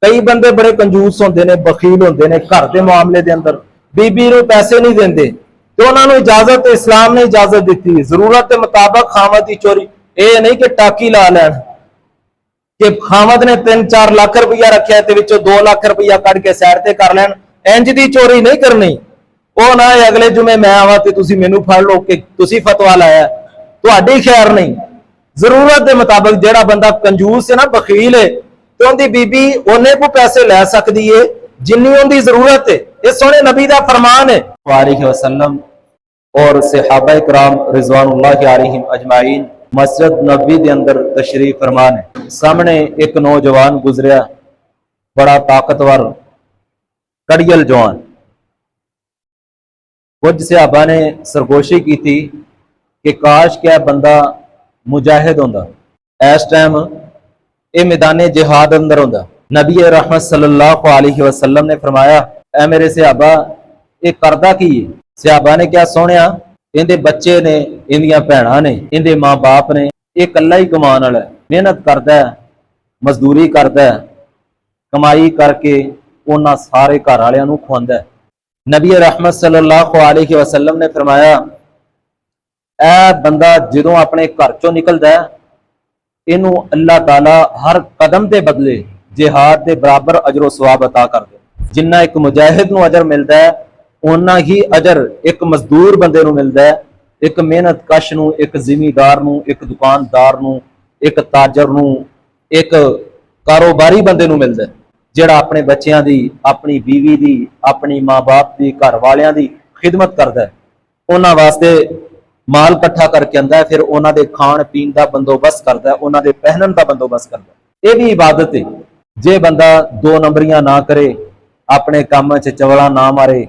कई बंदे बड़े कंजूस होंदे ने, बखील होंदे ने, घर के मामले के अंदर बीबी नूं पैसे नहीं देंदे तो उन्होंने इजाजत, इस्लाम ने इजाजत दी जरूरत के मुताबिक खावत की चोरी। यह नहीं कि टाकी ला लैन कि खावत ने 3-4 लाख रुपया रखा है 2 लाख रुपया कड़ के सैर ते कर लैन। इंज दी चोरी नहीं करनी। वो ना अगले जुमे मैं आवा तो तुसीं मैनूं फड़ लो कि तुसीं फतवा लाया, तुहाडी खैर नहीं। जरूरत के मुताबिक जिहड़ा बंदा कंजूस है ना, बखील है, तो उनकी बीबी उन्हें को पैसे लै सकती है जिन्नी उनकी जरूरत है। ये सोने नबी का फरमान है अलैहि वसल्लम और सहाबा इकराम रिजवानुल्लाह अलैहिम अजमाइन मस्जिद नबी के अंदर तशरीफ फरमान है। सामने एक नौजवान गुजरिया, बड़ा ताकतवर कड़ियल जवान। कुछ सहाबा ने सरगोशी की थी कि काश क्या बंदा मुजाहिद होंदा, इस टाइम ये मैदान जिहाद अंदर होंदा। नबी रहमत सल्लल्लाहु अलैहि वसल्लम ने फरमाया, ऐ मेरे सहाबा ये करदा की है? सहाबा ने क्या सुनिया, इहदे बच्चे ने, इहदियां भैणां ने, इहदे मां बाप ने, ये कल्ला ही कमान वाला, मेहनत करदा है, मजदूरी करदा है, कमाई करके उन्हां सारे घर वालियां नूं खुआंदा है। नबी रहमत सल्लल्लाहु अलैहि वसल्लम ने फरमाया, ऐ बंदा जदों अपने घर चों निकलदा है, इनू अल्लाह ताला हर कदम के बदले जिहाद के बराबर अजरो सवाब अता कर दे। जिन्ना एक मुजाहिद नूं अजर मिलता है, उन्ना ही अजर एक मजदूर बंदे नूं मिलता है, एक मेहनत कश नूं, एक जिमीदार नूं, एक दुकानदार नूं, एक ताजर नूं, एक कारोबारी बंदे नूं मिलता है, जिहड़ा अपने बच्चों की, अपनी बीवी की, अपनी माँ बाप की, घर वालियां की खिदमत करता है, उन्हां वास्ते माल इकट्ठा करके आंदा है, फिर उन्होंने खाण पीन का बंदोबस्त करता है, उन्होंने पहनन का बंदोबस्त करता है। यह भी इबादत है। जे बंदा 2 नंबरियां ना करे, अपने काम च चवला ना मारे,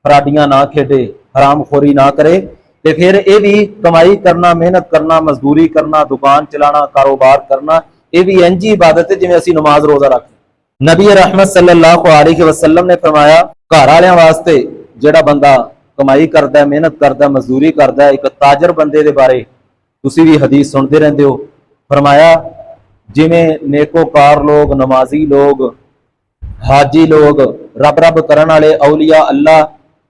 फराडियां ना खेडे, हरामखोरी ना करे, तो फिर यह भी कमाई करना, मेहनत करना, मजदूरी करना, दुकान चलाना, कारोबार करना, यह भी इंज ही इबादत है जिवें असीं नमाज रोजा रखते। नबी रहमत सल्लल्लाहु अलैहि वसल्लम ने फरमाया, घर वालियां वास्ते जिहड़ा बंदा कमाई करता है, मेहनत करता है, मजदूरी करता है, एक ताजर बंदे के बारे तुसीं भी हदीस सुनते रहते हो। फरमाया, जिवें नेकोकार लोग, नमाजी लोग, हाजी लोग, रब रब करन वाले औलिया अल्लाह,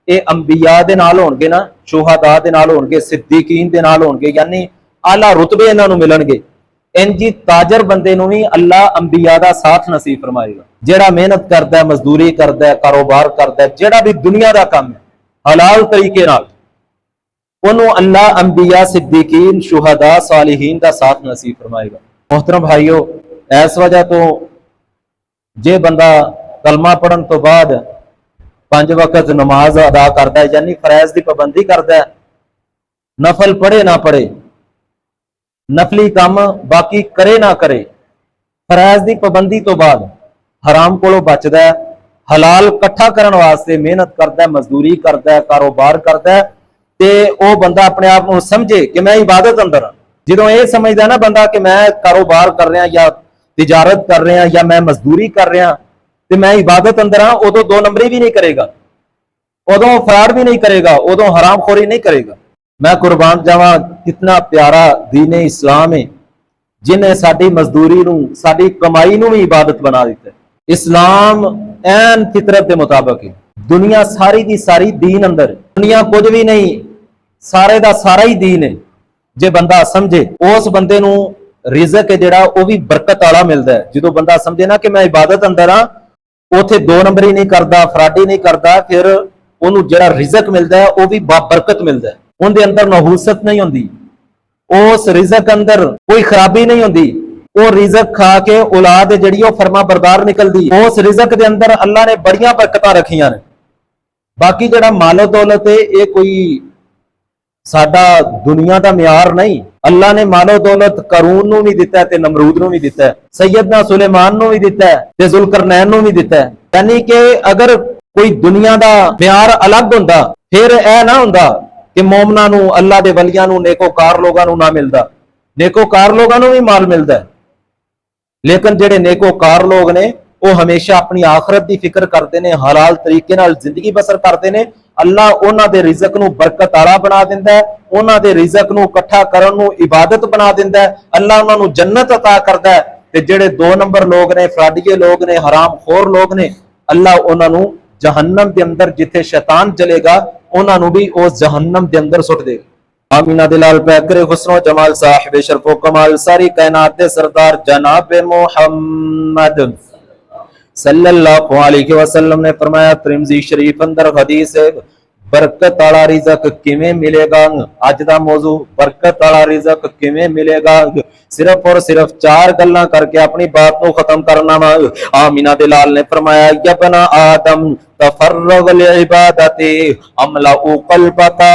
ये अंबिया दे नाल होणगे ना, शुहदा दे नाल होणगे, सिद्दीकीन दे नाल होणगे, यानी आला रुतबे इन्हां नूं मिलणगे। इंजी ताजर बंदे नूं भी अल्लाह अंबिया दा साथ नसीब फरमाएगा। जिहड़ा मेहनत करता है, मजदूरी करता है, कारोबार करता है, जिहड़ा भी दुनिया का काम है हलाल तरीके नाल, उन्होंने अल्लाह अंबिया, सिद्दीकीन, शुहदा, सालिहीन का साथ नसीब फरमाएगा। मोहतरम भाइयों, इस वजह तो जे बंदा कलमा पढ़न तो बाद 5 वक्त नमाज अदा करता है, यानी फरैज की पाबंदी करता है, नफल पढ़े ना पढ़े, नफली काम बाकी करे ना करे, फरैज की पाबंदी तो बाद हराम कोलों बचदा है, हलाल इकट्ठा करने वास्ते मेहनत करता है, मजदूरी करता है, कारोबार करता है, तो वह बंदा अपने आप को समझे कि मैं इबादत अंदर हाँ। जो ये समझदा ना बंदा कि मैं कारोबार कर रहा या तिजारत कर रहा या मैं मजदूरी कर रहा तो मैं इबादत अंदर हाँ, उदों 2 नंबरी भी नहीं करेगा, उदों फ्रॉड भी नहीं करेगा, उदों हरामखोरी नहीं करेगा। मैं कुर्बान जावां, कितना प्यारा दीन इस्लाम है जिन्हें साडी मजदूरी नूं, साडी कमाई नूं भी इबादत बना दिता है। इस्लाम ऐन फितरत के मुताबिक है। दुनिया सारी की सारी दीन अंदर, दुनिया कुछ भी नहीं, सारे का सारा ही दीन है। जे बंदा समझे, उस बंदे नूं रिज़क है जिहड़ा वो भी बरकत वाला मिलता है। जो बंदा समझे ना कि मैं इबादत अंदर हाँ, उथे 2 नंबरी नहीं करता, फराडी नहीं करता, फिर उन्होंने जिहड़ा रिज़क मिलता है वह भी बरकत मिलता है। उनके अंदर नहूसत नहीं होंदी, उस रिज़क अंदर कोई खराबी नहीं होंदी, वो रिज़क खा के औलाद जिहड़ी फरमा बरदार निकलदी। उस रिज़क के अंदर अल्लाह ने बड़ियां बरकतां रखियां ने। बाकी जिहड़ा मालो दौलत है ये कोई साडा दुनिया का म्यार नहीं। अल्लाह ने मालो दौलत करून नूं भी दिता है ते नमरूद नूं भी दिता है, सैयदना सुलेमान नूं भी दिता है ते जुल्करनैन नूं भी दिता है। यानी कि अगर कोई दुनिया का म्यार अलग हुंदा फिर यह ना हुंदा कि मोमना नूं, अल्लाह दे वलियां नूं, नेकोकार लोगां नूं ना मिलदा। नेकोकार लोगां नूं भी माल मिलदा है, लेकिन जिहड़े नेकोकार लोग ने वो हमेशा अपनी आखरत की फिक्र करते हैं, हलाल तरीके नाल जिंदगी बसर करते हैं। अल्लाह उन्हां दे रिज़क नूं बरकत वाला बना दिंदा है, उन्हां दे रिज़क नूं इकट्ठा करन नूं इबादत बना दिंदा है। अल्लाह उन्हां नूं जन्नत अता करदा है। ਤੇ ਜਿਹੜੇ 2 ਨੰਬਰ ਲੋਕ ਨੇ, ਫਰਾਡੀਏ ਲੋਕ ਨੇ, ਹਰਾਮਖੋਰ ਲੋਕ ਨੇ, ਅੱਲਾਹ ਉਹਨਾਂ ਨੂੰ ਜਹੰਨਮ ਦੇ ਅੰਦਰ ਜਿੱਥੇ ਸ਼ੈਤਾਨ ਚਲੇਗਾ ਉਹਨਾਂ ਨੂੰ ਵੀ ਉਸ ਜਹੰਨਮ ਦੇ ਅੰਦਰ ਸੁੱਟ ਦੇਗਾ। आमीना दिलाल पैकरे हुस्नो जमाल साहिब शरफो कमाल सारी कायनात दे सरदार जनाब मोहम्मद सल्लल्लाहु अलैहि वसल्लम ने फरमाया, तिरमिज़ी शरीफ अंदर हदीस है, बरकत वाला रिज़्क किवें मिलेगा। अज दा मौजू बरकत वाला रिज़्क किवें मिलेगा। सिर्फ और सिर्फ 4 गल्लां करके अपनी बात को खत्म करना वा। आमीना दिलाल ने फरमाया, या बना आदम तफर्रग लिइबादती अमला क़ल्बका।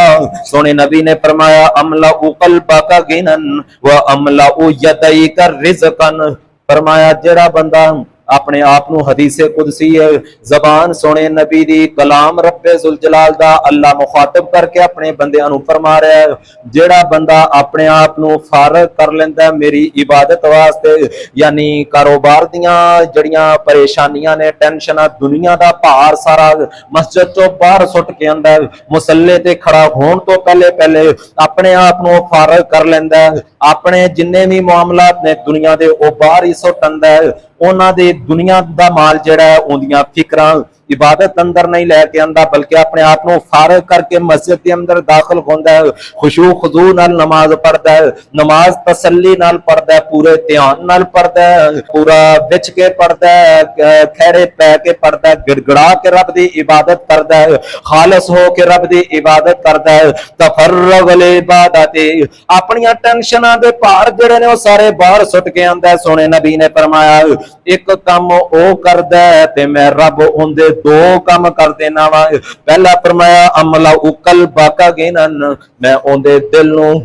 सोने नबी ने फरमाया, अमला क़ल्बका गिनन व अमला यदैका रिज़कन। फरमाया जेड़ा बंदा अपने आप को हदीसे कुदसी है, जबान सोने नबी दी, कलाम रब्बे जुल जलाल दा अल्लाह मुखातब करके अपने बंदियां नूं फरमा रहा है, जेड़ा बंदा अपने आप को फारग कर लेंदा है मेरी इबादत वास्ते, यानी कारोबार दियां जड़ियां परेशानियां ने, टेंशन, दुनिया दा भार सारा मस्जिद तो बाहर सुट के आंदा है, मुसल्ले ते खड़ा होण तो पहले पहले अपने आप को फारग कर लेंदा है, अपने जिन्ने भी मामलात ने दुनिया दे ओ बाहर ही सुट आंदा है। उन्हां दे दुनिया दा माल जिहड़ा है उहदियां फिक्रां इबादत अंदर नहीं लैके आंदा, बल्कि अपने आप को फारग करके मस्जिद के अंदर दाखिल होंदा है, खुशू खुजू नाल नमाज पढ़दा है, नमाज तसल्ली नाल पढ़दा है, पूरे ध्यान नाल पढ़दा है, पूरा विच के पढ़दा है, खैरे पै के पढ़दा है, गिड़गिड़ा के रब दी इबादत करदा है, खालिस हो के रब दी इबादत करदा है। तफर्रग लिइबादती अपनी टेंशनां दे भार जिहड़े ने ओ सारे बाहर सुट के आंदा है। सोने नबी ने फरमाया, एक काम ओ करदा है ते मैं रब उहदे 2 काम कर देना वा। पहला फरमाया, अमला उकल बाका गिनन, मैं उहदे दिल नूं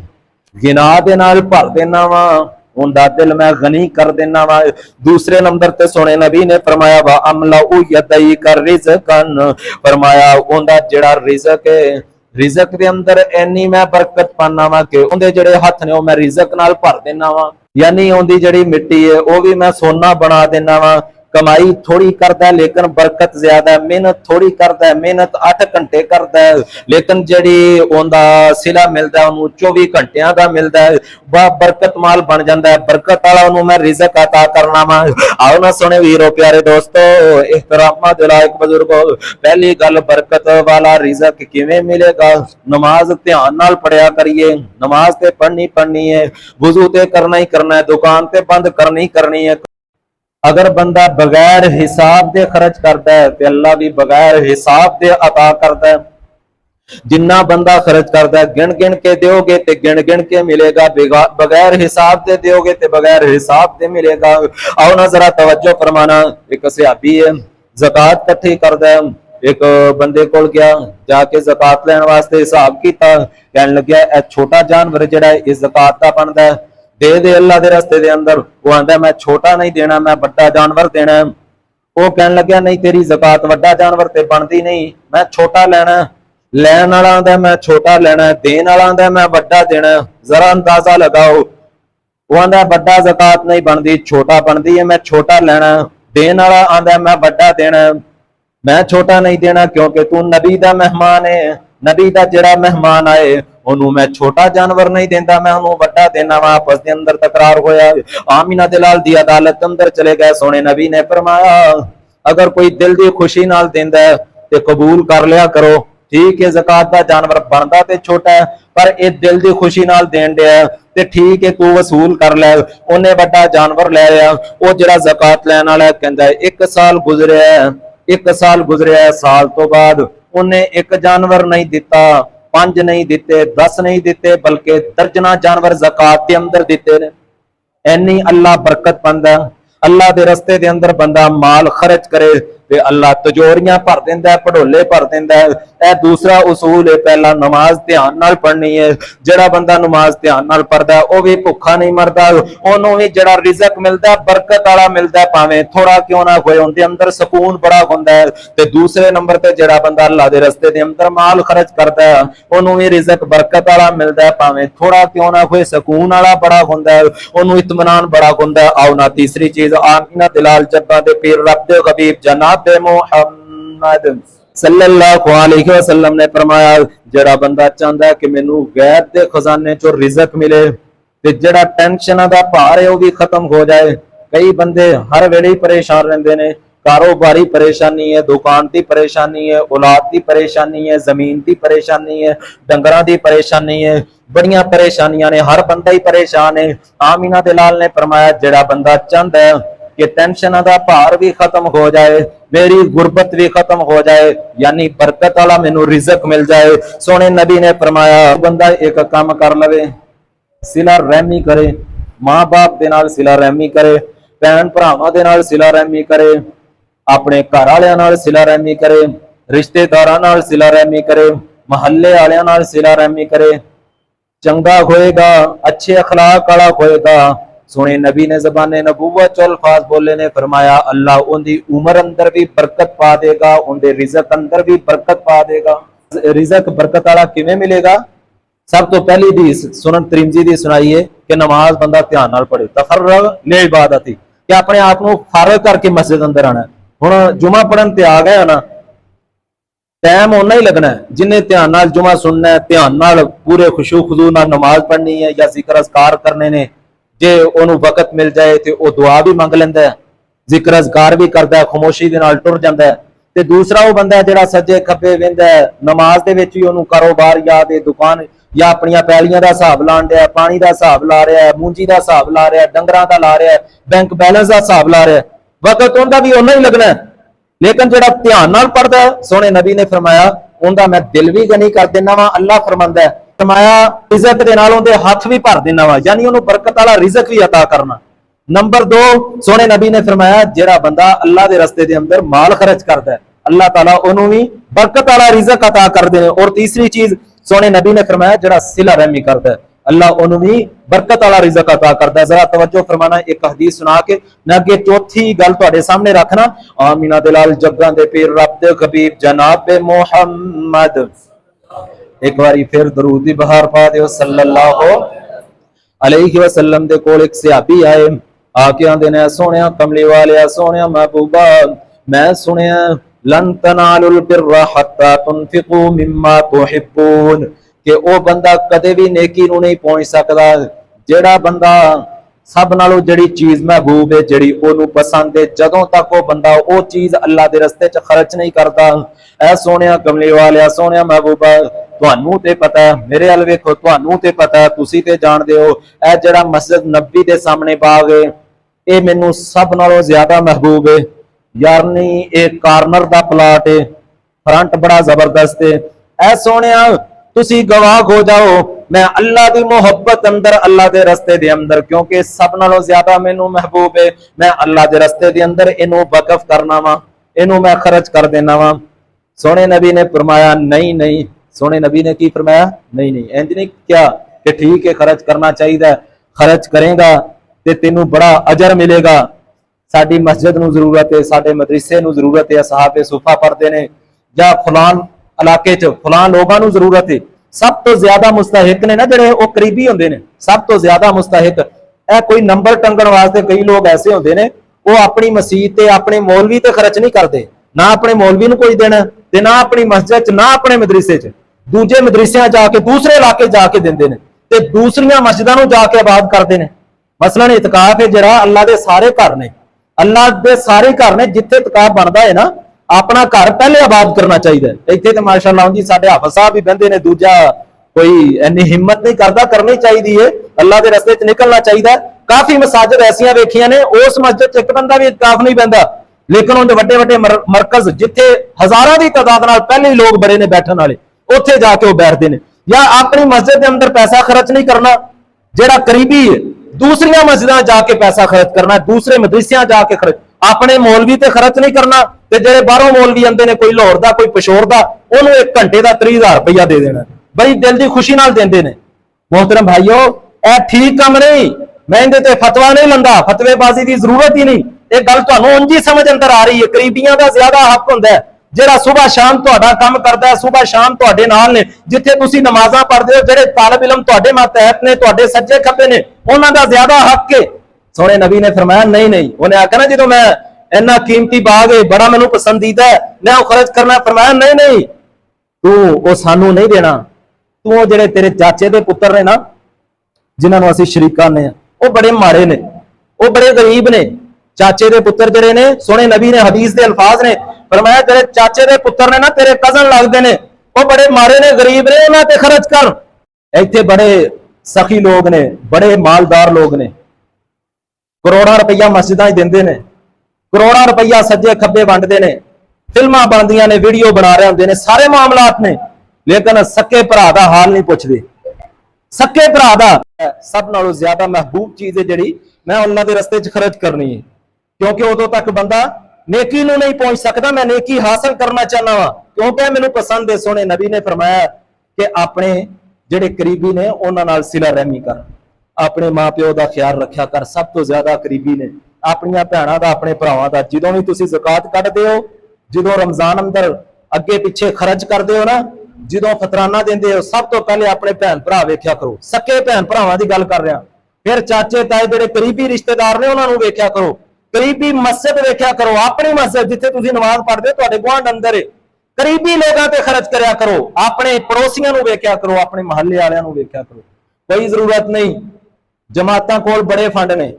गिना दे नाल भर देना वा, उनका दिल मैं गनी कर देना वा। दूसरे नंबर ते सोने नबी ने फरमाया, वा अमला उ यदई कर रिज़कन, फरमाया उनका जिहड़ा रिज़क है, रिज़क दे अंदर इन्नी मैं बरकत पाना वा कि उनके जिहड़े हथ ने मैं रिज़क नाल भर देना वा, यानी उनकी जिहड़ी मिट्टी है वह भी मैं सोना बना देना वा। कमाई थोड़ी करता है लेकिन बरकत ज्यादा है, मेहनत थोड़ी करता है, मेहनत 8 घंटे करता है, लेकिन जिहड़ी उनका सिला मिलता है उन्होंने 24 घंटिया का मिलता है, वह बरकत माल बन जाता है। बरकत वाला उन्होंने मैं रिज़क अता करना वा। आओ ना सुने वीरो प्यारे दोस्तों, एहतराम दे लायक बुजुर्गो, पहली गल बरकत वाला रिज़क किवें मिलेगा। नमाज ध्यान नाल पढ़िया करिए, नमाज ते पढ़नी है, वुजू ते करना ही करना है, दुकान ते बंद करनी है। अगर बंदा बगैर हिसाब दे खर्च करता है तो अल्लाह भी बगैर हिसाब दे अता करता है। जिन्ना बंदा खर्च करता है गिन गिन के दोगे तो गिन गिन के मिलेगा, बगैर हिसाब दे दोगे तो बगैर हिसाब दे मिलेगा। आओ ना जरा तवज्जो फरमाना, एक सहाबी है ज़कात इकट्ठी करता है, एक बंदे कोल गया, जाके ज़कात लैण वास्ते हिसाब किया, कहन लग्या छोटा जानवर जिहड़ा इस ज़कात दा बनदा है, दे अल्लाह दे रस्ते दे अंदर। वो आंदा मैं छोटा नहीं देना, मैं बड़ा जानवर देना है। वो कहन लग्या नहीं तेरी ज़कात बड़ा जानवर ते बनदी नहीं, मैं छोटा लेना। लैण वाला आंदा मैं छोटा लेना, देण वाला आंदा मैं बड़ा देना, जरा अंदाजा लगाओ। वो आंदा बड़ा ज़कात नहीं बनदी, छोटा बनदी है, मैं छोटा लेना। देण वाला आंदा मैं बड़ा देना, मैं छोटा नहीं देना क्योंकि तू नबी दा मेहमान है, नबी दा जिहड़ा मेहमान आए ਉਹਨੂੰ मैं छोटा जानवर नहीं देता, मैं ਉਹਨੂੰ ਵੱਡਾ देना वा। आपस के अंदर तकरार होया, आमीना दिलाल दी अदालत अंदर चले गए। सोने नबी ने फरमाया, अगर कोई दिल दी खुशी नाल देंदा है ते कबूल कर लिया करो, ठीक है ज़कात दा जानवर बनदा ते छोटा है, पर ये दिल दी खुशी नाल देन दिया ते ठीक है तू वसूल कर ले। उन्हें बड़ा जानवर ले लिया, वो जिहड़ा ज़कात लैण वाला कहंदा है 1 साल गुजरिया, 1 साल गुजरिया, साल तो बाद उन्हें 1 जानवर नहीं दिता, 5 नहीं दिते, 10 नहीं दिते, बल्कि दर्जना जानवर ज़कात के अंदर दिते ने। इन्नी अल्लाह बरकत पांदा, अल्लाह दे रस्ते दे अंदर बंदा माल खर्च करे ते अल्लाह तिजोरियां भर देंदा है, पढ़ोले भर देंदा है। यह दूसरा उसूल है, पहला नमाज ध्यान नाल पढ़नी है। जिहड़ा बंदा नमाज ध्यान नाल पढ़दा है वह भी भुखा नहीं मरदा, ओनू भी जिहड़ा रिज़क मिलदा बरकत वाला मिलदा, भावें थोड़ा क्यों ना होए, उनके अंदर सुकून बड़ा हुंदा है। ते दूसरे नंबर ते जिहड़ा बंदा अल्लाह दे रस्ते दे अंदर माल खर्च करदा है ओनू भी रिज़क बरकत वाला मिलदा, भावें थोड़ा क्यों ना होए, सुकून वाला बड़ा हुंदा है, ओनू इत्मीनान बड़ा हुंदा। आओ ना तीसरी चीज, आमीना दिलाल जब्बा दे पीर रब दे हबीब जनाब मुहम्मद सल्लल्लाहु अलैहि वसल्लम ने फरमाया, जड़ा बंदा चाहता है कि मैनू गैब दे खजाने चो रिज़क मिले ते जड़ा टेंशन दा भार है वह भी खत्म हो जाए, कई बंदे हर वेले ही परेशान रहंदे ने, कारोबारी परेशानी है, दुकान की परेशानी है, औलाद की परेशानी है, जमीन की परेशानी है, डंगरां की परेशानी है, बड़ियां परेशानियां ने, हर बंदा ही परेशान है। आमीना दे लाल ने फरमाया जेड़ा बंदा चाहता है कि टेंशन का भार भी खत्म हो जाए, मेरी गुरबत भी खत्म हो जाए, यानी बरकत वाला मैनू रिजक मिल जाए, सोने नबी ने फरमाया बंदा एक काम कर लवे, सिला रहमी करे, मां बाप दे नाल सिला रहमी करे, भैन भरावां दे नाल सिला रहमी करे, अपने घर वालियां नाल सिला रहमी करे, रिश्तेदारां नाल सिला रहमी करे, महल्ले वालियां नाल सिला रहमी करे, चंगा होएगा, अच्छे अखलाक वाला होएगा। सोने नबी ने ज़बाने नबूवत चो अल्फाज बोले ने, फरमाया अल्लाह उनकी उम्र अंदर भी बरकत पा देगा, उनके रिजक अंदर भी बरकत पा देगा। रिजक बरकत वाला किवें मिलेगा? सब तो पहली हदीस सुनन तिरमिज़ी दी सुनाई है कि नमाज बंदा ध्यान नाल पढ़े, तफर्रग ले इबादती, कि अपने आप को फारग करके मस्जिद अंदर आना। हुण जुमा पढ़न ते आ गया ना, टाइम उन्ना ही लगना है, जिन्हें ध्यान नाल जुमा सुनना है, ध्यान नाल पूरे खुशू खुजू नाल नमाज पढ़नी है या जिक्र अज़कार करने ने, जे उन्होंने वक्त मिल जाए तो वह दुआ भी मंग लेंदा है, जिक्र अज़कार भी करता है, खामोशी दे नाल टुर जाता है। ते दूसरा वो बंदा जिहड़ा सज्जे खब्बे वेंदा है, नमाज दे विच भी उन्होंने कारोबार याद है, दुकान या अपनी पैलियां का हिसाब लाण दिया, पानी का हिसाब ला रहा है, मूंजी का हिसाब ला रहा है, डंगरां का ला रहा है, बैंक बैलेंस का हिसाब ला रहा है, वक्त उनका भी उन्ना ही लगना है। लेकिन जिहड़ा ध्यान नाल पढ़दा है, सोने नबी ने फरमाया उनका मैं दिल भी गनी कर देना वा, अल्लाह फरमांदा है, फरमाया रिजक दे नाल उनदे हथ भी भर देना वा, यानी उन्होंने बरकत वाला रिजक भी अता करना। नंबर 2, सोने नबी ने फरमाया जिहड़ा बंदा अल्लाह के रस्ते दे अंदर माल खर्च करता है, अल्लाह ताला उन्होंने भी बरकत वाला रिजक अता कर दे। और तीसरी चीज सोने नबी ने फरमाया जिहड़ा सिला रहमी करता है, अल्लाह उन्होंने भी बरकत वाला रिजक अता करता है। जरा तवज्जो फरमाना, एक हदीस सुना के मैं अगे चौथी गल तुहाडे सामने रखना। आमीना दे लाल जग्गां दे पीर रब दे हबीब जनाब मुहम्मद, एक बारी फिर दरूद दी बहार पा दिओ सल्लल्लाहु अलैहि वसल्लम दे कोल एक सहाबी आए, आके आंदे ने सोहणिया कमली वालिया, सोहणिया महबूबा, मैं सुनिया लन तनालुल बिर्रा हत्ता तुनफिकू मिम्मा तुहिब्बून, कि वह बंदा कदे भी नेकी नूं नहीं पहुंच सकदा जेड़ा बंदा सब नालों जड़ी चीज महबूब है, जड़ी ओनू पसंद है, जदों तक वो बंदा वो चीज अल्लाह दे रस्ते च खर्च नहीं करता। ऐ सोहणिया कमली वालिया, सोहणिया महबूबा, तुहानू ते पता है, मेरे अल वेखो, तुहानू ते पता है, तुसी ते जानदे हो, ऐ जेड़ा मस्जिद नबी दे सामने बाग है, ये मैनू सब नालों ज्यादा महबूब है। यानी एक कार्नर दा प्लाट है, फ्रंट बड़ा जबरदस्त है। ऐ सोहणिया तुसी गवाह हो जाओ, मैं अल्लाह की मुहब्बत अंदर, अल्लाह के रस्ते दे अंदर, क्योंकि सब नालों ज्यादा मैनू महबूब है, मैं अल्लाह के रस्ते दे अंदर इनू वकफ करना वा, इनू मैं खर्च कर देना वा। सोने नबी ने फरमाया नहीं नहीं, सोने नबी ने की फरमाया नहीं नहीं, इंज नहीं क्या कि ठीक है खर्च करना चाहिए, खर्च करेगा ते तेनू बड़ा अजर मिलेगा। साडी मस्जिद नू जरूरत है, साडे मदरसे नू जरूरत है, साहबे सुफा पढ़ते ने, या फलान इलाके च फलान लोगों नू जरूरत है। सब तो ज्यादा मुस्तहिक ने ना जेडे वो करीबी होंदे ने, सब तो ज्यादा मुस्तहिक। ए कोई नंबर टंगण वास्ते कई लोग ऐसे होंदे ने, वो अपनी मसीत ते अपने मौलवी ते खर्च नहीं करते, ना अपने मौलवी नू कोई देना ते ना अपनी मस्जिद च, ना अपने मदरसे च, दूजे मदरसियां जाके दूसरे इलाके जाके देंदे ने ते दूसरियां मस्जिदां नू जाके आबाद करते ने। मसलन इतकाफ है जरा अल्लाह दे सारे घर ने, अल्लाह दे सारे घर ने, जिथे इतकाफ बनता है ना अपना घर पहले आबाद करना चाहिए। इतने तो माशाअल्लाह जी साडे हाफिज साहब भी बंदे ने, दूजा कोई इन्नी हिम्मत नहीं करता, करनी चाहिए है, अल्लाह के रस्ते च निकलना चाहिए। काफी मसाजिद ऐसिया वेखिया ने उस मस्जिद च एक बंदा भी इतकाफ नहीं बहता, लेकिन उन्हें वड्डे वड्डे मरकज जिथे हजारों की तादाद नाल पहले ही लोग बड़े ने बैठन वाले, उत्थे जाके वो बैठते हैं। या अपनी मस्जिद के अंदर पैसा खर्च नहीं करना, जेड़ा करीबी है दूसरिया मस्जिदां जाके पैसा खर्च करना, दूसरे मदरसियां जाके खर्च, अपने मौलवी ते खर्च नहीं करना, ते जेड़े बाहरों मौलवी आंदे ने, कोई लाहौर दा कोई पशोर दा, उन्होंने एक घंटे का 30,000 रुपया दे देना, बड़ी दिल की खुशी नाल देंदे ने। मोहतरम भाईओ यह ठीक काम नहीं, मैं इहदे ते फतवा नहीं लंदा, फतवेबाजी की जरूरत ही नहीं। एक गल तुहानू उंज ही समझ अंदर आ रही है, करीबियां का ज्यादा हक हुंदा है, जेड़ा सुबह शाम तुहाडा काम करदा है, सुबह शाम तुहाडे नाल ने, जिथे तुसी नमाज़ां पढ़दे हो, जेड़े तालिब इल्म तुहाडे मातहत ने, तुहाडे सज्जे खब्बे ने, उन्हां दा ज्यादा हक है। सोहणे नबी ने फरमाया नहीं नहीं, उन्हें आखिया ना जो मैं इन्ना कीमती बाग है, बड़ा मैनू पसंदीदा है, मैं वो खर्च करना, फरमाया नहीं नहीं, तू वो सानू नहीं देना, तू वो जेड़े तेरे चाचे दे पुत्र ने ना, जिन्होंने असीं शरीका ने, वो बड़े माड़े ने, वो बड़े गरीब ने, ਚਾਚੇ ਦੇ ਪੁੱਤਰ ਜਿਹੜੇ ਨੇ, ਸੋਹਣੇ ਨਬੀ ਨੇ ਹਦੀਸ ਦੇ ਅਲਫਾਜ਼ ਨੇ ਫਰਮਾਇਆ, ਤੇਰੇ ਚਾਚੇ ਦੇ ਪੁੱਤਰ ਨੇ ਨਾ ਤੇਰੇ ਕਜ਼ਨ ਲੱਗਦੇ ਨੇ, ਉਹ ਬੜੇ ਮਾਰੇ ਨੇ, ਗਰੀਬ ਨੇ, ਉਹਨਾਂ ਤੇ ਖਰਚ ਕਰ। ਇੱਥੇ ਬੜੇ ਸਖੀ ਲੋਕ ਨੇ, ਬੜੇ ਮਾਲਦਾਰ ਲੋਕ ਨੇ, ਕਰੋੜਾਂ ਰੁਪਈਆ ਮਸਜਿਦਾਂ 'ਚ ਦਿੰਦੇ ਨੇ, ਕਰੋੜਾਂ ਰੁਪਈਆ ਸੱਜੇ ਖੱਬੇ ਵੰਡਦੇ ਨੇ, ਫਿਲਮਾਂ ਬਣਦੀਆਂ ਨੇ, ਵੀਡੀਓ ਬਣਾ ਰਹੇ ਹੁੰਦੇ ਨੇ, ਸਾਰੇ ਮਾਮਲਾਤ ਨੇ, ਲੇਕਿਨ ਸੱਕੇ ਭਰਾ ਦਾ ਹਾਲ ਨਹੀਂ ਪੁੱਛਦੇ। ਸੱਕੇ ਭਰਾ ਦਾ ਸਭ ਨਾਲੋਂ ਜ਼ਿਆਦਾ ਮਹਿਬੂਬ ਚੀਜ਼ ਹੈ ਜਿਹੜੀ ਮੈਂ ਅੱਲਾਹ ਦੇ ਰਸਤੇ 'ਚ ਖਰਚ ਕਰਨੀ ਹੈ, ਕਿਉਂਕਿ ਉਦੋਂ ਤੱਕ ਬੰਦਾ ਨੇਕੀ ਨੂੰ ਨਹੀਂ ਪਹੁੰਚ ਸਕਦਾ। ਮੈਂ ਨੇਕੀ ਹਾਸਲ ਕਰਨਾ ਚਾਹਨਾ ਵਾ ਕਿਉਂਕਿ ਮੈਨੂੰ ਪਸੰਦ ਹੈ। ਸੋਹਣੇ ਨਬੀ ਨੇ ਫਰਮਾਇਆ ਕਿ ਆਪਣੇ ਜਿਹੜੇ ਕਰੀਬੀ ਨੇ ਉਹਨਾਂ ਨਾਲ ਸਿਲਾ ਰਹਿਮੀ ਕਰ, ਆਪਣੇ ਮਾਪਿਓ ਦਾ ਖਿਆਲ ਰੱਖਿਆ ਕਰ। ਸਭ ਤੋਂ ਜ਼ਿਆਦਾ ਕਰੀਬੀ ਨੇ ਆਪਣੀਆਂ ਭੈਣਾਂ ਦਾ, ਆਪਣੇ ਭਰਾਵਾਂ ਦਾ। ਜਦੋਂ ਵੀ ਤੁਸੀਂ ਜ਼ਕਾਤ ਕੱਢਦੇ ਹੋ, ਜਦੋਂ ਰਮਜ਼ਾਨ ਅੰਦਰ ਅੱਗੇ ਪਿੱਛੇ ਖਰਚ ਕਰਦੇ ਹੋ ਨਾ, ਜਦੋਂ ਫਤਰਾਨਾ ਦਿੰਦੇ ਹੋ, ਸਭ ਤੋਂ ਪਹਿਲੇ ਆਪਣੇ ਭੈਣ ਭਰਾ ਵੇਖਿਆ ਕਰੋ। ਸੱਕੇ ਭੈਣ ਭਰਾਵਾਂ ਦੀ ਗੱਲ ਕਰ ਰਿਹਾ। ਫਿਰ ਚਾਚੇ ਤਾਏ ਜਿਹੜੇ ਕਰੀਬੀ ਰਿਸ਼ਤੇਦਾਰ ਨੇ ਉਹਨਾਂ ਨੂੰ ਵੇਖਿਆ ਕਰੋ। ਕਰੀਬੀ ਮਸਜਿਦ ਵੇਖਿਆ ਕਰੋ, ਆਪਣੀ ਮਸਜਿਦ ਜਿੱਥੇ ਤੁਸੀਂ ਨਮਾਜ਼ ਪੜ੍ਹਦੇ ਹੋ, ਤੁਹਾਡੇ ਗੁਆਂਢ ਅੰਦਰ ਹੈ। ਕਰੀਬੀ ਲੋਕਾਂ ਤੇ ਖਰਚ ਕਰਿਆ ਕਰੋ, ਆਪਣੇ ਪੜੋਸੀਆਂ ਨੂੰ ਵੇਖਿਆ ਕਰੋ, ਆਪਣੇ ਮਹੱਲੇ ਵਾਲਿਆਂ ਨੂੰ ਵੇਖਿਆ ਕਰੋ। ਕੋਈ ਜ਼ਰੂਰਤ ਨਹੀਂ, ਜਮਾਤਾਂ ਕੋਲ ਬੜੇ ਫੰਡ ਨੇ,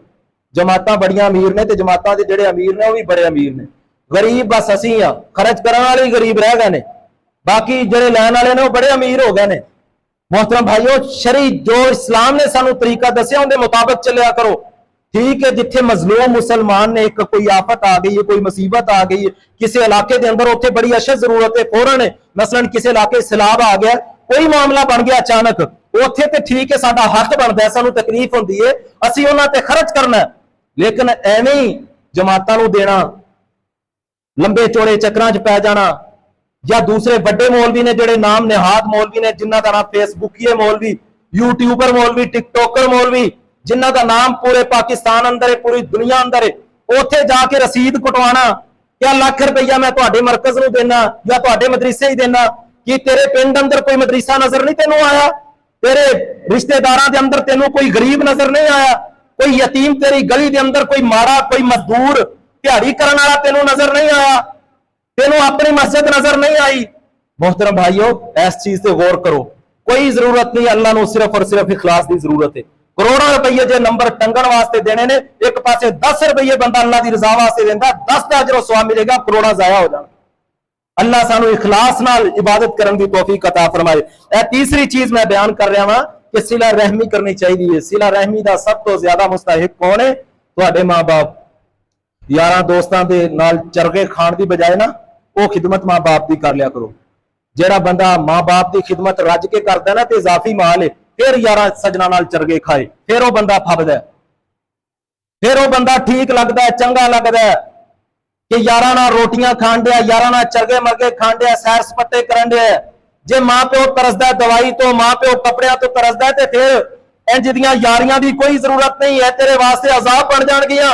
ਜਮਾਤਾਂ ਬੜੀਆਂ ਅਮੀਰ ਨੇ, ਤੇ ਜਮਾਤਾਂ ਦੇ ਜਿਹੜੇ ਅਮੀਰ ਨੇ ਉਹ ਵੀ ਬੜੇ ਅਮੀਰ ਨੇ। ਗਰੀਬ ਬਸ ਅਸੀਂ ਆ, ਖਰਚ ਕਰਨ ਵਾਲੇ ਹੀ ਗਰੀਬ ਰਹਿ ਗਏ ਨੇ, ਬਾਕੀ ਜਿਹੜੇ ਲੈਣ ਵਾਲੇ ਨੇ ਉਹ ਬੜੇ ਅਮੀਰ ਹੋ ਗਏ ਨੇ। मोहतरम भाइयों, शरी जो इस्लाम ने सानू तरीका दसिया उनके मुताबिक चलिया करो। ठीक है, जिथे मजलूम मुसलमान ने, एक कोई आफत आ गई है, कोई मुसीबत आ गई है किसी इलाके के अंदर, उत्थे बड़ी अशद जरूरत है, फौरन मसलन किसी इलाके सैलाब आ गया, कोई मामला बन गया अचानक, उत्थे ते ठीक है साडा हक बनता है, सानू तकलीफ होंदी है, असीं उन्हां ते खर्च करना है। लेकिन एवें ही जमातां नूं देना, लंबे चौड़े चक्रां च पै जाना, या दूसरे बड़े मौलवी ने जिहड़े नाम निहाद मौलवी ने, जिन्हां दा नाम फेसबुकीए मौलवी, यूट्यूबर मौलवी, टिकटॉकर मौलवी, जिन्हां दा नाम पूरे पाकिस्तान अंदर है, पूरी दुनिया अंदर है, उत्थे जाके रसीद कटवाना, क्या लाख रुपया मैं तुहाडे मरकज नूं देना या तुहाडे मदरसे ही देना, कि तेरे पिंड अंदर कोई मदरसा नजर नहीं तेनों आया, तेरे रिश्तेदारां दे अंदर तेनों कोई गरीब नजर नहीं आया, कोई यतीम तेरी गली दे अंदर कोई माड़ा, कोई मजदूर दिहाड़ी करन वाला तेनों नजर नहीं आया, तेनों अपनी मस्जिद नजर नहीं आई। मोहतरम भाइयों, इस चीज से गौर करो। कोई जरूरत नहीं, अल्लाह नूं सिर्फ और सिर्फ इखलास की जरूरत है। करोड़ों रुपये जो नंबर टंगण वास्ते देने ने, एक पासे 10 रुपये बंदा अल्लाह की रजा वास्ते देंदा, 10 का अजर सवाब मिलेगा, करोड़ा जाया हो जाना। अल्लाह सानू इखलास नाल इबादत करने की तौफीक अता फरमाए। यह तीसरी चीज मैं बयान कर रहा हां कि सिला रहमी करनी चाहिए। सिला रहमी का सब तो ज्यादा मुस्तहिक कौन है? तुहाडे मां बाप। यारां दोस्तां दे नाल चरगे खाण की बजाय ना वो खिदमत मां बाप की कर लिया करो। जेड़ा बंदा मां बाप की खिदमत रज के करता ना, तो इजाफी माल है, फिर यारा सजना नाल चरगे खाए, फिर वो बंदा फबदा, फिर वो बंदा ठीक लगता है, चंगा लगता है कि यारा नाल रोटियां खाण दिया, यारा नाल चरगे मरगे खाण दिया, सैर सपट्टे करन दिया। जे मां प्यो तरसदा दवाई तो, मां प्यो कपड़ियां तो तरसदा, तो फिर इंज दियां यारियां की कोई जरूरत नहीं है, तेरे वास्ते अजाब बन जाणगियां।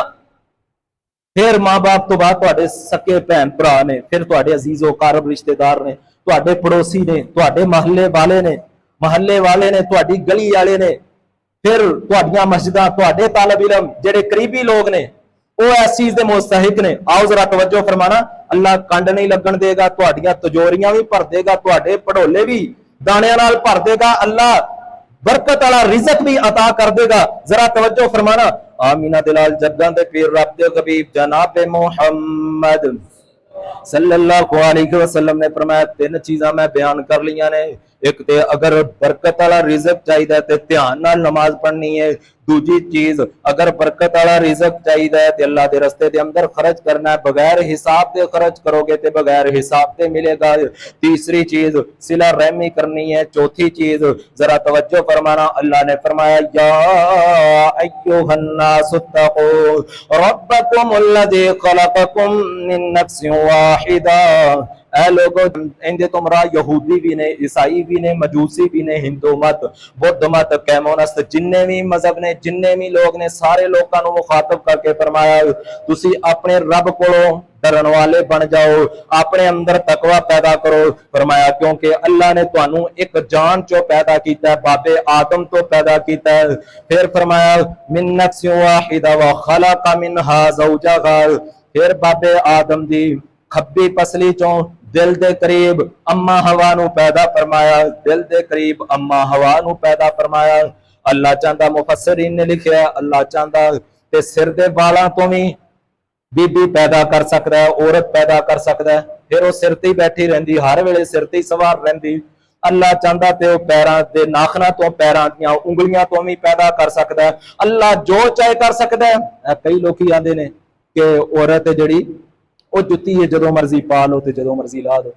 फिर मां बाप तो बाद तुहाडे सके भैन भरा ने, फिर तुहाडे अजीजो कारब रिश्तेदार ने, तुहाडे पड़ोसी ने, तुहाडे महल्ले वाले ने, तुहाडी गली वाले ने, फिर तुहाडियां मस्जिदां, तुहाडे तालिब इलम जेड़े करीबी लोग ने, वो इस चीज के मुस्तहिक ने। आओ जरा तवज्जो फरमाना, अल्लाह कंड नहीं लगन देगा, तुहाडियां तिजोरियां भी भर देगा, तुहाडे पड़ोले भी दाणियां नाल भर देगा, अल्लाह बरकत वाला रिज़्क भी अता कर देगा। जरा तवज्जो फरमाना। आमीना दिलाल जग्गां दे पीर रब दे हबीब जनाब मुहम्मद सल्लल्लाहु अलैहि वसल्लम ने फरमाया, 3 चीज़ां मैं बयान कर लियां ने। एक ते अगर बरकत वाला रिज़्क चाहिए तो ध्यान नाल नमाज पढ़नी है। दूजी चीज, अगर बरकत वाला रिज़्क चाहिए तो अल्लाह के रस्ते के अंदर खर्च करना है, बगैर हिसाब के खर्च करोगे तो बगैर हिसाब के मिलेगा। तीसरी चीज, सिला रहमी करनी है। चौथी चीज, जरा तवज्जो फरमाना, अल्लाह ने फरमाया, या अय्युहन्नासुत्तक़ू रब्बकुमुल्लज़ी खलक़कुम मिन नफ्सिन वाहिदा। ऐ लोगों, इंदे तुमरा यहूदी भी ने, ईसाई भी ने, मजूसी भी ने, हिंदू मत, बौद्ध मत, कैमोनस्त, जिन्ने भी मजहब ने, जिन्ने भी लोग ने, सारे लोगों को मुखातब करके फरमाया, तुसी अपने रब कोलों डरन वाले बन जाओ, अपने अंदर तकवा पैदा करो। फरमाया क्योंकि अल्लाह ने तुहानू एक जान चो पैदा किया, बाबे आदम तो पैदा किया। फिर फरमाया, मिन नफ्सिन वाहिदा व खलक़ मिनहा ज़ौजहा। फिर बाबे आदम दी खब्बी पसली चों दिल दे करीब अम्मा हवा नू पैदा फरमाया, दिल दे करीब अम्मा हवा नू पैदा फरमाया। अल्लाह चाहता, मुफस्सिरीन ने लिखिया, अल्लाह चाहता ते सिर दे वालां तो भी ਬੀਬੀ ਪੈਦਾ ਕਰ ਸਕਦਾ ਹੈ, ਔਰਤ ਪੈਦਾ ਕਰ ਸਕਦਾ ਹੈ, ਫਿਰ ਉਹ ਸਿਰ ਤੇ ਹੀ ਬੈਠੀ ਰਹਿੰਦੀ, ਹਰ ਵੇਲੇ ਸਿਰ ਤੇ ਹੀ ਸਵਾਰ ਰਹਿੰਦੀ। ਅੱਲਾ ਚਾਹੁੰਦਾ ਤੇ ਉਹ ਪੈਰਾਂ ਦੇ ਨਾਖਣਾ ਤੋਂ, ਪੈਰਾਂ ਦੀਆਂ ਉਂਗਲੀਆਂ ਤੋਂ ਵੀ ਪੈਦਾ ਕਰ ਸਕਦਾ ਹੈ। ਅੱਲਾ ਜੋ ਚਾਹੇ ਕਰ ਸਕਦਾ ਹੈ। ਕਈ ਲੋਕੀ ਆਂਦੇ ਨੇ ਕਿ ਔਰਤ ਜਿਹੜੀ ਉਹ ਜੁੱਤੀ ਹੈ, ਜਦੋਂ ਮਰਜ਼ੀ ਪਾ ਲਓ ਤੇ ਜਦੋਂ ਮਰਜ਼ੀ ਲਾ ਦਿਓ।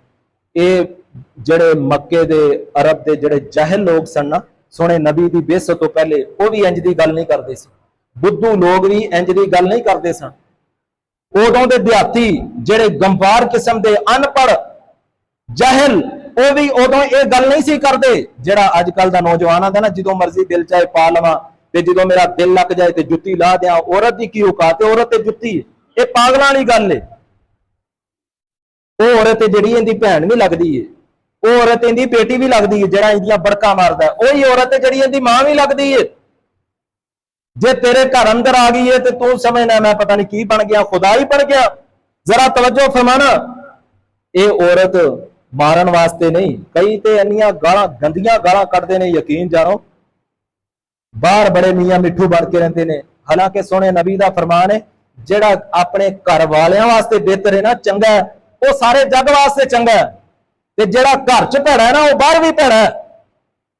ਇਹ ਜਿਹੜੇ ਮੱਕੇ ਦੇ ਅਰਬ ਦੇ ਜਿਹੜੇ ਜਾਹਿਲ ਲੋਕ ਸਨ ਨਾ, ਸੋਹਣੇ ਨਬੀ ਦੀ ਬੇਇੱਜ਼ਤ ਤੋਂ ਪਹਿਲੇ, ਉਹ ਵੀ ਇੰਜ ਦੀ ਗੱਲ ਨਹੀਂ ਕਰਦੇ ਸੀ। ਬੁੱਧੂ ਲੋਕ ਵੀ ਇੰਜ ਦੀ ਗੱਲ ਨਹੀਂ ਕਰਦੇ ਸਨ। ਉਦੋਂ ਦੇ ਦਿਹਾਤੀ ਜਿਹੜੇ ਗੰਵਾਰ ਕਿਸਮ ਦੇ ਅਨਪੜ੍ਹ ਜਾਹਿਲ, ਉਹ ਵੀ ਉਦੋਂ ਇਹ ਗੱਲ ਨਹੀਂ ਸੀ ਕਰਦੇ ਜਿਹੜਾ ਅੱਜ ਕੱਲ ਦਾ ਨੌਜਵਾਨ ਆਂਦਾ ਨਾ, ਜਦੋਂ ਮਰਜ਼ੀ ਦਿਲ ਚਾਹੇ ਪਾ ਲਵਾਂ ਤੇ ਜਦੋਂ ਮੇਰਾ ਦਿਲ ਲੱਗ ਜਾਏ ਤੇ ਜੁੱਤੀ ਲਾ ਦਿਆਂ। ਔਰਤ ਦੀ ਕੀ ਔਕਾਤ ਹੈ, ਔਰਤ ਤੇ ਜੁੱਤੀ। ਇਹ ਪਾਗਲਾਂ ਵਾਲੀ ਗੱਲ ਹੈ। ਉਹ ਔਰਤ ਜਿਹੜੀ ਇਹਦੀ ਭੈਣ ਵੀ ਲੱਗਦੀ ਹੈ, ਉਹ ਔਰਤ ਇਹਦੀ ਬੇਟੀ ਵੀ ਲੱਗਦੀ ਹੈ ਜਿਹੜਾ ਇਹਦੀਆਂ ਬੜਕਾ ਮਾਰਦਾ, ਉਹੀ ਔਰਤ ਜਿਹੜੀ ਇਹਦੀ ਮਾਂ ਵੀ ਲੱਗਦੀ ਹੈ। ਜੇ ਤੇਰੇ ਘਰ ਅੰਦਰ ਆ ਗਈ ਹੈ ਤੇ ਤੂੰ ਸਮਝਣਾ ਮੈਂ ਪਤਾ ਨਹੀਂ ਕੀ ਬਣ ਗਿਆ, ਖੁਦਾ ਹੀ ਬਣ ਗਿਆ। ਜ਼ਰਾ ਤਵੱਜੋ ਫਰਮਾਣਾ, ਇਹ ਔਰਤ ਮਾਰਨ ਵਾਸਤੇ ਨਹੀਂ। ਕਈ ਤੇ ਇੰਨੀਆਂ ਗਾਲਾਂ, ਗੰਦੀਆਂ ਗਾਲਾਂ ਕੱਢਦੇ ਨੇ, ਯਕੀਨ ਜਾਣੋ ਬਾਹਰ ਬੜੇ ਮੀਆਂ ਮਿੱਠੂ ਬਣ ਕੇ ਰਹਿੰਦੇ ਨੇ। ਹਾਲਾਂਕਿ ਸੋਹਣੇ ਨਬੀ ਦਾ ਫਰਮਾਨ ਹੈ, ਜਿਹੜਾ ਆਪਣੇ ਘਰ ਵਾਲਿਆਂ ਵਾਸਤੇ ਬਿਹਤਰ ਹੈ ਨਾ, ਚੰਗਾ ਹੈ, ਉਹ ਸਾਰੇ ਜੱਗ ਵਾਸਤੇ ਚੰਗਾ ਹੈ। ਤੇ ਜਿਹੜਾ ਘਰ 'ਚ ਭੈੜਾ ਹੈ ਨਾ, ਉਹ ਬਾਹਰ ਵੀ ਭੈੜਾ ਹੈ।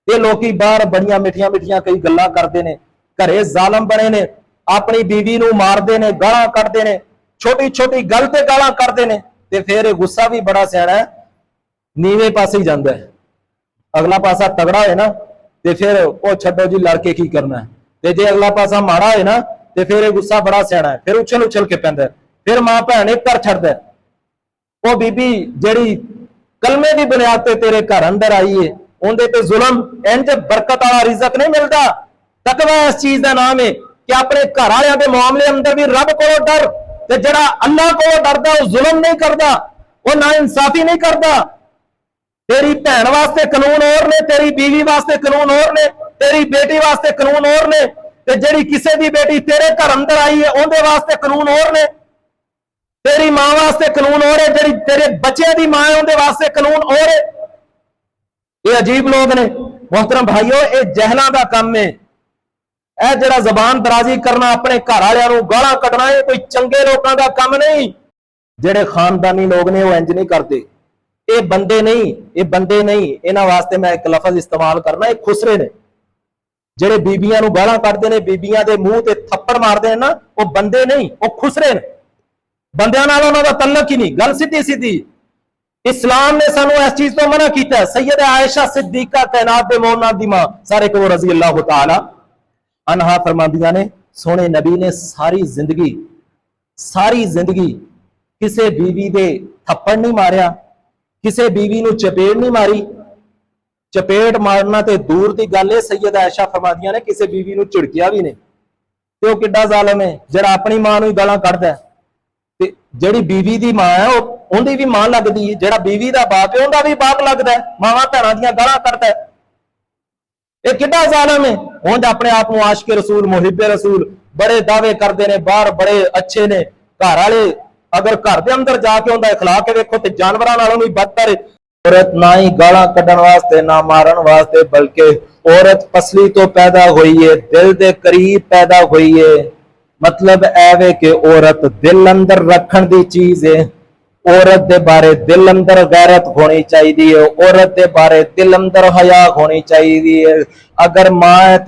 ਇਹ ਲੋਕੀ ਬਾਹਰ ਬੜੀਆਂ ਮਿੱਠੀਆਂ ਮਿੱਠੀਆਂ ਕਈ ਗੱਲਾਂ ਕਰਦੇ ਨੇ, ਘਰੇ ਜ਼ਾਲਮ ਬਣੇ ਨੇ, ਆਪਣੀ ਬੀਵੀ ਨੂੰ ਮਾਰਦੇ ਨੇ, ਗਾਲਾਂ ਕੱਢਦੇ ਨੇ, ਛੋਟੀ ਛੋਟੀ ਗੱਲ ਤੇ ਗਾਲਾਂ ਕੱਢਦੇ ਨੇ। ਤੇ ਫਿਰ ਇਹ ਗੁੱਸਾ ਵੀ ਬੜਾ ਸਿਆਣਾ ਹੈ, ਨੀਵੇਂ ਪਾਸੇ ਹੀ ਜਾਂਦਾ ਹੈ। ਅਗਲਾ ਪਾਸਾ ਤਗੜਾ ਹੋਏ ਨਾ ਤੇ ਫਿਰ ਉਹ ਛੱਡੋ ਜੀ, ਲੜ ਕੇ ਕੀ ਕਰਨਾ ਹੈ। ਤੇ ਜੇ ਅਗਲਾ ਪਾਸਾ ਮਾੜਾ ਹੋਏ ਨਾ ਤੇ ਫਿਰ ਇਹ ਗੁੱਸਾ ਬੜਾ ਸਿਆਣਾ ਹੈ, ਫਿਰ ਉਛਲ ਉਛਲ ਕੇ ਪੈਂਦਾ। ਫਿਰ ਮਾਂ ਭੈਣ ਇੱਕ ਘਰ ਛੱਡਦਾ। ਉਹ ਬੀਬੀ ਜਿਹੜੀ ਕਲਮੇ ਦੀ ਬੁਨਿਆਦ ਤੇ ਤੇਰੇ ਘਰ ਅੰਦਰ ਆਈ ਏ, ਉਹਦੇ ਤੇ ਜ਼ੁਲਮ, ਇੰਜ ਬਰਕਤ ਵਾਲਾ ਰਿਜ਼ਕ ਨਹੀਂ ਮਿਲਦਾ। ਤਕਵਾ ਇਸ ਚੀਜ਼ ਦਾ ਨਾਮ ਹੈ ਕਿ ਆਪਣੇ ਘਰ ਵਾਲਿਆਂ ਦੇ ਮਾਮਲੇ ਅੰਦਰ ਵੀ ਰੱਬ ਕੋਲੋਂ ਡਰ, ਤੇ ਜਿਹੜਾ ਅੱਲਾਹ ਕੋਲੋਂ ਡਰਦਾ ਉਹ ਜ਼ੁਲਮ ਨਹੀਂ ਕਰਦਾ, ਉਹ ਨਾ ਇਨਸਾਫੀ ਨਹੀਂ ਕਰਦਾ। तेरी भैन वास्ते कानून और ने, तेरी बीवी वास्ते कानून और ने, तेरी बेटी वास्ते कानून और ने, ते जेड़ी किसी दी बेटी तेरे घर अंदर आई है उनके वास्ते कानून और ने। तेरी मां वास्ते कानून और है, जेड़ी तेरे बच्चे दी मां है उनके वास्ते कानून और है। ये अजीब लोग ने मोहतरम भाइयों, ये जहलां दा काम है। यह जेड़ा जबान दराजी करना, अपने घर वालियां नूं गालां कढना, ये कोई चंगे लोगों का काम नहीं। जेड़े खानदानी लोग ने वो इंज नहीं करते। ये बंदे नहीं, ये बंदे नहीं, इन्हां वास्ते मैं एक लफज इस्तेमाल करना, ये खुसरे ने। जेड़े बीबियां नूं गालां कढदे ने, बीबियां दे मूंह ते थप्पड़ मारदे ने ना, वो बंदे नहीं, वो खुसरे ने। बंदियां नाल उन्हां दा तल्लक ही नहीं। गल सीधी सीधी इस्लाम ने सानू इस चीज तो मना कीता है। सैयद आयशा सिद्दीका कायनात दे मोमिनात दी मां, सारे को रज़ी अल्लाह तआला अनहा फरमांदियां ने, सोने नबी ने सारी जिंदगी किसे बीवी दे थप्पड़ नहीं मारिया, किसे बीवी नूं चपेट नहीं मारी। चपेट मारना ते दूर की गल है, सैयद आयशा फरमादियां ने किसी बीवी नूं झिड़किया भी नहीं। ते वो किड्डा ज़ालिम है जिहड़ा अपनी मां नूं गालां कढदा है। ते जिहड़ी बीवी दी मां है उहदी भी मां लगदी है, जिहड़ा बीवी दा बाप है उहदा भी बाप लगदा है। मावां भैणां दीयां गालां कढदा है, ये किड्डा ज़ालिम है। हुण अपने आप नूं आशिक रसूल, मुहिब्बे रसूल बड़े दावे करदे ने, बाहर बड़े अच्छे ने, घर वाले अगर घर के अंदर जाके उनका इखलाक वेखो तो जानवरों नालों भी बदतर है। औरत ना ही गालां कढण वास्ते ना मारन वास्ते, बल्कि औरत पसली तो पैदा हुई है, दिल के करीब पैदा हुई है। मतलब ऐवे कि औरत दिल अंदर रखण दी चीज है। औरत दे बारे दिल अंदर गैरत होनी चाहिए, औरत दे बारे दिल अंदर हया होनी चाहिए। अगर मां है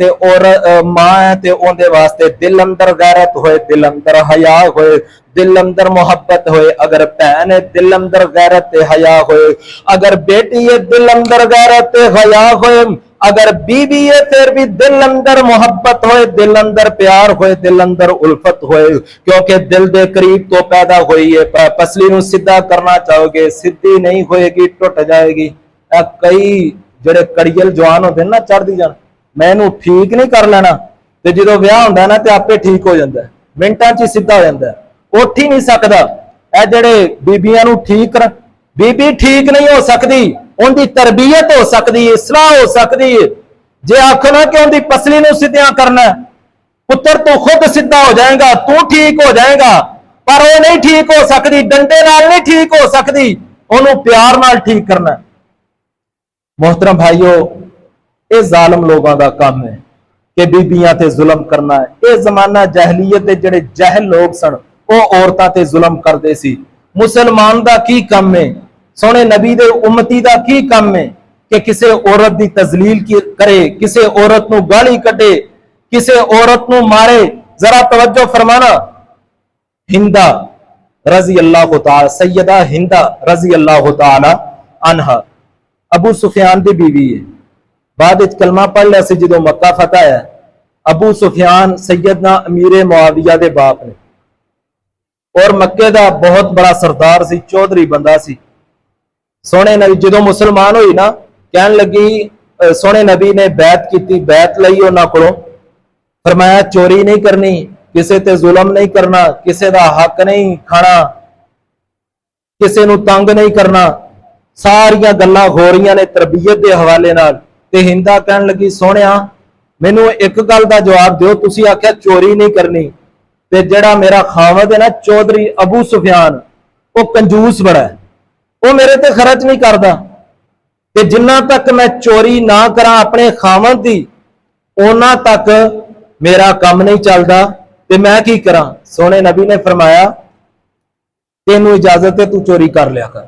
ते उहदे वास्ते दिल अंदर गैरत होए, दिल अंदर हया होए, दिल अंदर मोहब्बत होए। अगर भैन है दिल अंदर गैरत ते हया होए, अगर बेटी है दिल अंदर गैरत ते हया होए, अगर बीवी है फिर भी दिल अंदर मोहब्बत होए, दिल अंदर प्यार होए, दिल अंदर उल्फत होए। क्योंकि दिल दे करीब तो पैदा हुई है। पसली नूं सीधा करना चाहोगे, सीधी नहीं होएगी, टुट जाएगी। कई जेड़े कड़ियल जवान होंदे ना, चढ़दी जान मैं इहनूं ठीक नहीं कर लेना, ते जदों विआह हुंदा ना ते आपे ठीक हो जांदा, मिंटां 'च सीधा हो जांदा, उठ ही नहीं सकदा। ਇਹ ਜਿਹੜੇ बीबियां नूं ठीक कर, बीबी ठीक नहीं हो सकती, उनकी तरबियत हो सकती है, इस्लाह हो सकती है। जे आखो ना कि उनकी पसली नूं सीधा करना, पुत्र तू खुद सीधा हो जाएगा, तू ठीक हो जाएगा, पर वो नहीं ठीक हो सकती, डंडे नाल नहीं ठीक हो सकती, उन्होंने प्यार नाल ठीक करना। मोहतरम भाइयों, ये जालिम लोगों का काम है कि बीबियां ते जुल्म करना है। ये जमाना जहलीयत दे जेड़े जहल लोग सन ਉਹ ਔਰਤਾਂ ਤੇ ਜ਼ੁਲਮ ਕਰਦੇ ਸੀ। ਮੁਸਲਮਾਨ ਦਾ ਕੀ ਕੰਮ ਹੈ, ਸੋਹਣੇ ਨਬੀ ਦੇ ਉਮਤੀ ਦਾ ਕੀ ਕੰਮ ਹੈ ਕਿ ਕਿਸੇ ਔਰਤ ਦੀ ਤਜ਼ਲੀਲ ਕਰੇ, ਕਿਸੇ ਔਰਤ ਨੂੰ ਗਾਲੀ ਕੱਢੇ, ਕਿਸੇ ਔਰਤ ਨੂੰ ਮਾਰੇ। ਜ਼ਰਾ ਤਵज्जो फरमाना, हिंदा रजी अल्लाह तआला, सैयदा हिंदा रजी अल्लाह तआला अनहा अबू सुफियान दी बीवी है। बाद विच कलमा पढ़ लिया सी जदों मक्का फतह है। अबू सुफियान सैयदना अमीर मुआविया दे बाप ने और मक्के दा बहुत बड़ा सरदार सी, चौधरी बंदा सी। सोने नबी जदों मुसलमान हुई ना, कहन लगी, सोने नबी ने बैत की, बैत लई उन्हां कोलों, फरमाया चोरी नहीं करनी, किसे ते जुल्म नहीं करना, किसे दा हक नहीं खाना, किसे नू तंग नहीं करना। सारियां गल्लां हो रही ने तरबियत के हवाले नाल। ते हिंदा कहन लगी, सोहणिया मैनू एक गल दा जवाब दिओ, तुसी आख्या चोरी नहीं करनी, ते जेड़ा मेरा खावद है ना चौधरी अबू सुफियान, वो कंजूस बड़ा है, वो मेरे ते खर्च नहीं करदा, ते जिन्ना तक मैं चोरी ना करा अपने खावद दी, उन्ना तक मेरा काम नहीं चलता, ते मैं की करा। सोने नबी ने फरमाया, तेनू इजाजत है तू चोरी कर लिया कर,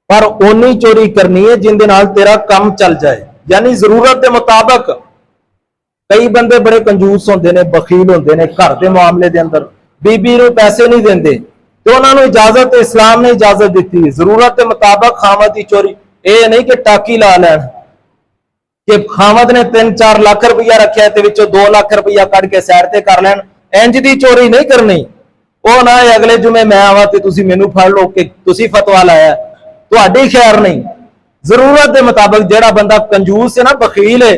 पर ओनी चोरी करनी है जिंदे नाल तेरा काम चल जाए, यानी जरूरत के मुताबिक। कई बंदे बड़े कंजूस होंदे ने, बखील होंदे ने, घर के मामले के अंदर बीबी नू पैसे नहीं देंदे, तो उन्होंने इजाजत, इस्लाम ने इजाजत दी जरूरत के मुताबिक खावत की चोरी। ये नहीं कि टाकी ला लैन कि खावत ने 3-4 लाख रुपया रखा है, 2 लाख रुपया कड़ के सैर ते कर लैन, इंज दी चोरी नहीं करनी। वो ना अगले जुमे मैं आवा ते तुसी मैनू फड़ लो कि तुसी फतवा लाया, तुहाडी खैर नहीं। जरूरत के मुताबिक जेड़ा बंदा कंजूस है ना, बखील है,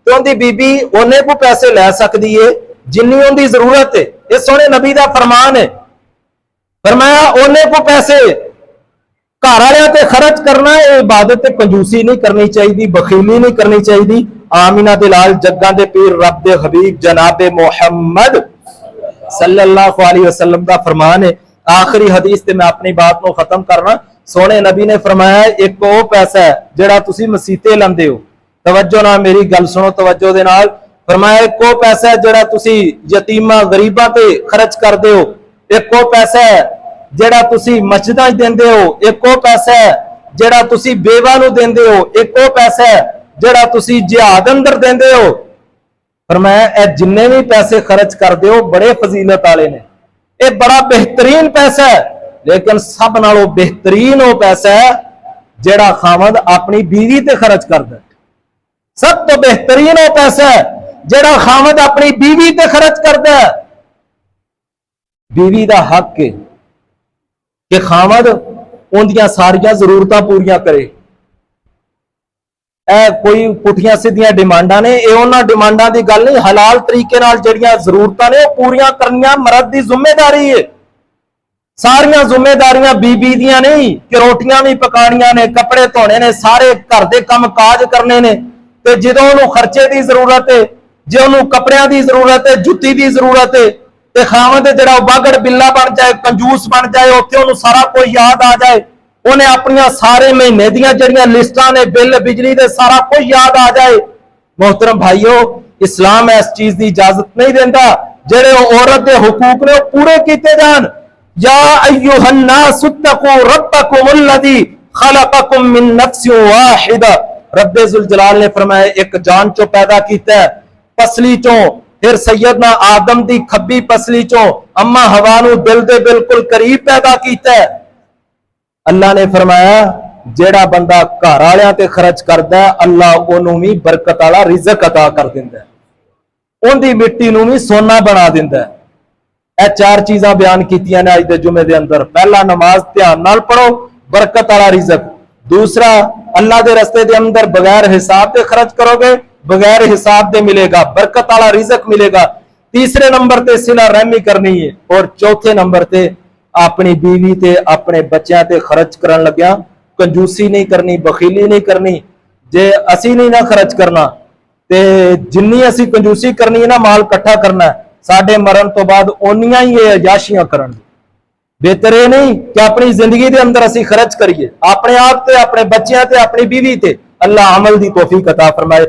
तो उनकी बीबी उन्हें को पैसे लै सकती है जिन्नी उनकी जरूरत है। ये सोने नबी का फरमान है, फरमाया उन्हें को पैसे घर वाले ते खर्च करना है, इबादत ते कंजूसी नहीं करनी चाहिए, बखीली नहीं करनी चाहिए। आमीना दे लाल जग्गां दे पीर रब दे हबीब जनाबे मुहम्मद सल्लल्लाहु अलैहि वसल्लम का फरमान है। आखिरी हदीस ते मैं अपनी बात को खत्म करना। सोने नबी ने फरमाया, एक वो पैसा है जेड़ा तुसी मसीते लंदे हो, तवज्जो ना मेरी गल सुनो तवज्जो दे नाल। फरमाया एक वो पैसा है जेड़ा तुसी यतीमां गरीबां ते खर्च करदे हो, एक वो पैसा है जेड़ा तुसी मस्जिदां देंदे हो, एक वो पैसा है जेड़ा तुसी बेवा नू देंदे हो, एक वो पैसा है जेड़ा तुसी जिहाद अंदर देंदे हो। फरमाया जिन्ने भी पैसे खर्च करदे हो बड़े फजीलत वाले ने, ये बड़ा बेहतरीन पैसा है, लेकिन सब नालों बेहतरीन वो पैसा है जेड़ा खावंद अपनी बीवी ते खर्च करदा है। सब तो बेहतरीन वो पैसा है जेड़ा खावंद अपनी बीवी ते खर्च करदा है। बीवी का हक है कि खावंद उनदियां सारियां जरूरतां पूरियां करे। कोई पुठियां सीधियां डिमांडां ने, ये उन्हां डिमांडां दी गल नहीं, हलाल तरीके नाल जिहड़ियां जरूरतां ने पूरियां करनियां मर्द दी जिम्मेदारी है। सारियां जिम्मेदारियां बीबी दियां नहीं कि रोटियां भी पकानियां ने, कपड़े धोने ने, सारे घर दे काम काज करने ने। ते जदों उहनूं खर्चे दी जरूरत है, जे उहनूं कपड़ियां दी जरूरत है, जुत्ती दी जरूरत है, ते खावंद जिहड़ा बागड़ बिल्ला बन जाए, कंजूस बन जाए, उत्थे उहनूं सारा कुछ याद आ जाए, उन्हें अपनियां सारे महीने दियां जिहड़ियां लिस्टां ने, बिल बिजली दे सारा कुछ याद आ जाए। मोहतरम भाईओ, इस्लाम इस चीज की इजाजत नहीं देता। जेड़े औरत के हुकूक ने पूरे किए जान। या अय्युहन्नास इत्तकू रब्बकुमुल्लज़ी खलक़कुम मिन नफ्सिन वाहिदा, रब्बे जुल जलाल ने फरमाया एक जान चो पैदा किया है, पसली चो, फिर सैयदना आदम दी खब्बी पसली चो अम्मा हवा नू दिल दे बिल्कुल करीब पैदा किया है। अल्लाह ने फरमाया जेड़ा बंदा घर वालियां ते खर्च करदा है, अल्लाह ओनू भी बरकत वाला रिज़्क अता कर दिंदा है, उनदी मिट्टी नू भी सोना बना दिंदा है। यह 4 चीज़ां बयान कीतियां ने अज दे जुमे दे अंदर। पहला, नमाज ध्यान नाल पढ़ो, बरकत वाला रिज़्क। दूसरा, अल्लाह के रस्ते दे अंदर बगैर हिसाब के खर्च करोगे, बगैर हिसाब दे मिलेगा, बरकत वाला रिज़्क मिलेगा। तीसरे नंबर ते सिला रहमी करनी है, और चौथे नंबर ते अपनी बीवी ते अपने बच्चों ते खर्च करन लग्या कंजूसी नहीं करनी, बखीली नहीं करनी। जे असी नहीं ना खर्च करना ते जिन्नी असी कंजूसी करनी है ना, माल इकट्ठा करना है, साडे मरण तो बाद ओनियां ही ये अयाशियां करन। बेहतर ये नहीं कि अपनी जिंदगी के अंदर असी खर्च करिए, अपने आप ते, अपने बच्चों ते, अपनी बीवी ते। अल्लाह अमल दी तौफीक अता फरमाए।